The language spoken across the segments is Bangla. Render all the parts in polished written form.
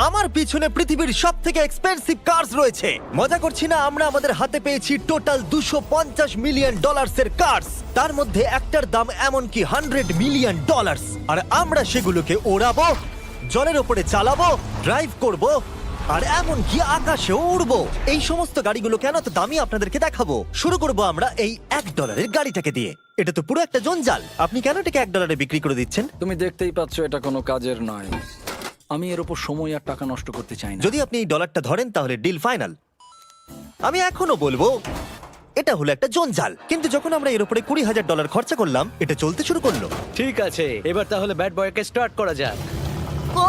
আমার পিছনে পৃথিবীর সব থেকে এক্সপেন্সিভ কার্স রয়েছে। মজা করছি না, আমরা আমাদের হাতে পেয়েছি টোটাল $250 মিলিয়ন এর কার্স। তার মধ্যে একটার দাম এমনকি $100 মিলিয়ন। আর আমরা সেগুলোকে ওড়াবো, জলের ওপরে চালাবো, ড্রাইভ করব, আর এমনকি আকাশেও উড়বো। এই সমস্ত গাড়িগুলো কেন তো দামি আপনাদেরকে দেখাবো। শুরু করব আমরা এই $1 গাড়িটাকে দিয়ে। এটা তো পুরো একটা জঞ্জাল। আপনি কেন এটাকে $1 বিক্রি করে দিচ্ছেন? তুমি দেখতেই পাচ্ছ এটা কোনো কাজের নয়। আমি এর উপর সময় আর টাকা নষ্ট করতে চাই না। যদি আপনি এই ডলারটা ধরেন তাহলে ডিল ফাইনাল। আমি এখনো বলবো এটা হলো একটা জঞ্জাল, কিন্তু যখন আমরা এর উপরে $20,000 খরচা করলাম, এটা চলতে শুরু করলো। ঠিক আছে, এবার তাহলে ব্যাড বয়কে স্টার্ট করা যাক। ও,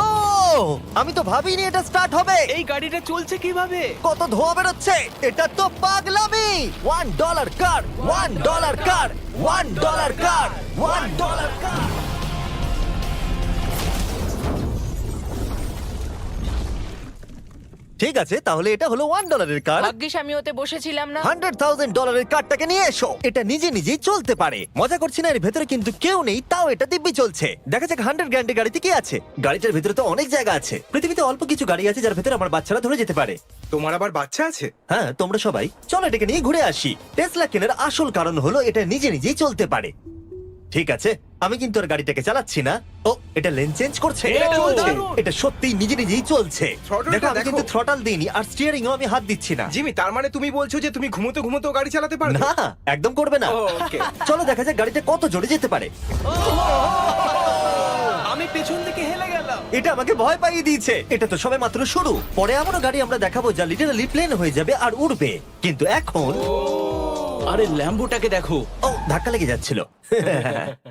আমি তো ভাবিনি এটা স্টার্ট হবে। এই গাড়িটা চলছে কিভাবে? কত ধোঁয়া বেরোচ্ছে, এটা তো পাগলামি। $1 কার, $1 কার, $1 কার, $1 কার। ঠিক আছে, তাহলে এটা হলো $1 কার। ভাগ্যিস আমি ওতে বসেছিলাম না। $100,000 কারটাকে নিয়ে এসো। এটা নিজে নিজেই চলতে পারে। মজা করছি না, এর ভেতরে কিন্তু কেউ নেই, তাও এটা দিব্যি চলছে। দেখা যাক 100 গ্র্যান্ডের গাড়িতে কি আছে। গাড়িটার ভেতরে তো অনেক জায়গা আছে। পৃথিবীতে অল্প কিছু গাড়ি আছে যার ভেতরে আমার বাচ্চারা ধরে যেতে পারে। তোমার আবার বাচ্চা আছে? হ্যাঁ, তোমরা সবাই চলো এটাকে নিয়ে ঘুরে আসি। টেসলা কেনার আসল কারণ হলো এটা নিজে নিজেই চলতে পারে। ঠিক আছে, আমি কিন্তু আর গাড়িটাকে চালাচ্ছি না। ও, এটা লেন চেঞ্জ করছে। এটা চলছে। এটা সত্যিই নিজে নিজেই চলছে। Throttle-টা দেখো, আমি দেখো। কিন্তু থ্রটাল দিইনি, আর স্টিয়ারিংও আমি হাত দিচ্ছি না। জিমি, তার মানে তুমি বলছো যে তুমি ঘুমোতে ঘুমোতে গাড়ি চালাতে পারবে? না, একদম করবে না। ও, okay. চলো দেখা যাক গাড়িটা কত জোরে যেতে পারে। আমি পেছন থেকে হেলে গেলাম। এটা আমাকে ভয় পাইয়ে দিয়েছে। এটা তো সবে মাত্র শুরু। পরে এমনও গাড়ি আমরা দেখাবো যা লিটারালি প্লেন হয়ে যাবে আর উড়বে। কিন্তু এখন আরে ল্যাম্বোটাকে দেখো, ও, ধাক্কা লেগে যাচ্ছিল।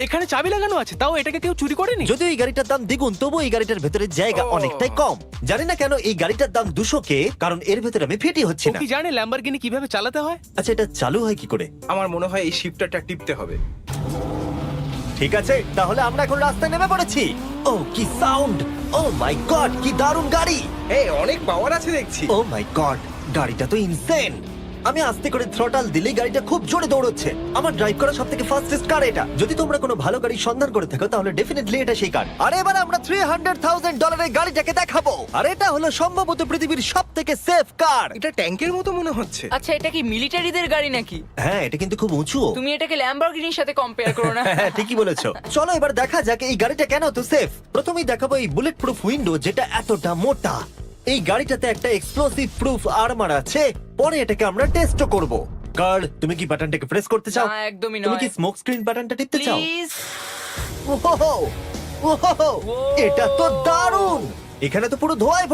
এখানে চাবি লাগানো আছে, তাও এটাকে কেউ চুরি করেনি। যদিও এই গাড়িটার দাম দ্বিগুণ, তবু এই গাড়িটার ভেতরে জায়গা ও। অনেকটাই কম। জানি না কেন এই গাড়িটার দাম 200K, কারণ এর ভেতরে আমি ফিটি হচ্ছে ও না। কি জানে ল্যাম্বরগিনি কিভাবে চালাতে হয়? আচ্ছা, এটা চালু হয় কি করে? আমার মনে হয় এই শিফটারটা টিপতে হবে। ঠিক আছে, তাহলে আমরা এখন রাস্তায় নেমে পড়েছি। ও, কি সাউন্ড! ও মাই গড, কি দারুণ গাড়ি! এই অনেক পাওয়ার আছে দেখছি। ও মাই গড, গাড়িটা তো ইনসেন। আমি আস্তে করে থ্রটাল দিলেই গাড়িটা খুব জোরে দৌড়চ্ছে। আমার ড্রাইভ করা সবথেকে ফাস্টেস্ট কার এটা। যদি তোমরা কোনো ভালো গাড়ির সন্ধান করে থাকো তাহলে ডেফিনেটলি এটা সেই কার। আর এবার আমরা $300,000 গাড়িটাকে দেখাবো। আর এটা হলো সম্ভবত পৃথিবীর সবথেকে সেফ কার। এটা ট্যাঙ্কের মতো মনে হচ্ছে। আচ্ছা, এটা কি মিলিটারিদের গাড়ি নাকি? হ্যাঁ, এটা কিন্তু খুব উঁচু। তুমি এটাকে ল্যাম্বরগিনির সাথে কম্পেয়ার করো না। হ্যাঁ, ঠিকই বলেছো। চলো এবার দেখা যাক এই গাড়িটা কেন তো সেফ। প্রথমেই দেখাবো এই বুলেট প্রুফ উইন্ডো, যেটা এতটা মোটা। এই গাড়িটাতে একটা এক্সপ্লোসিভ প্রুফ আর্মার আছে। পরে এটাকে আমরা টেস্ট করব। কার্ড, তুমি কি বাটনটাকে প্রেস করতে চাও? না, একদমই তুমি কি নয়। স্মোক স্ক্রিন বাটনটা টিপতে চাও? প্লিজ। ওহো, ওহো, এটা তো দারুণ। এখানে তো পুরো ধোঁয়ায়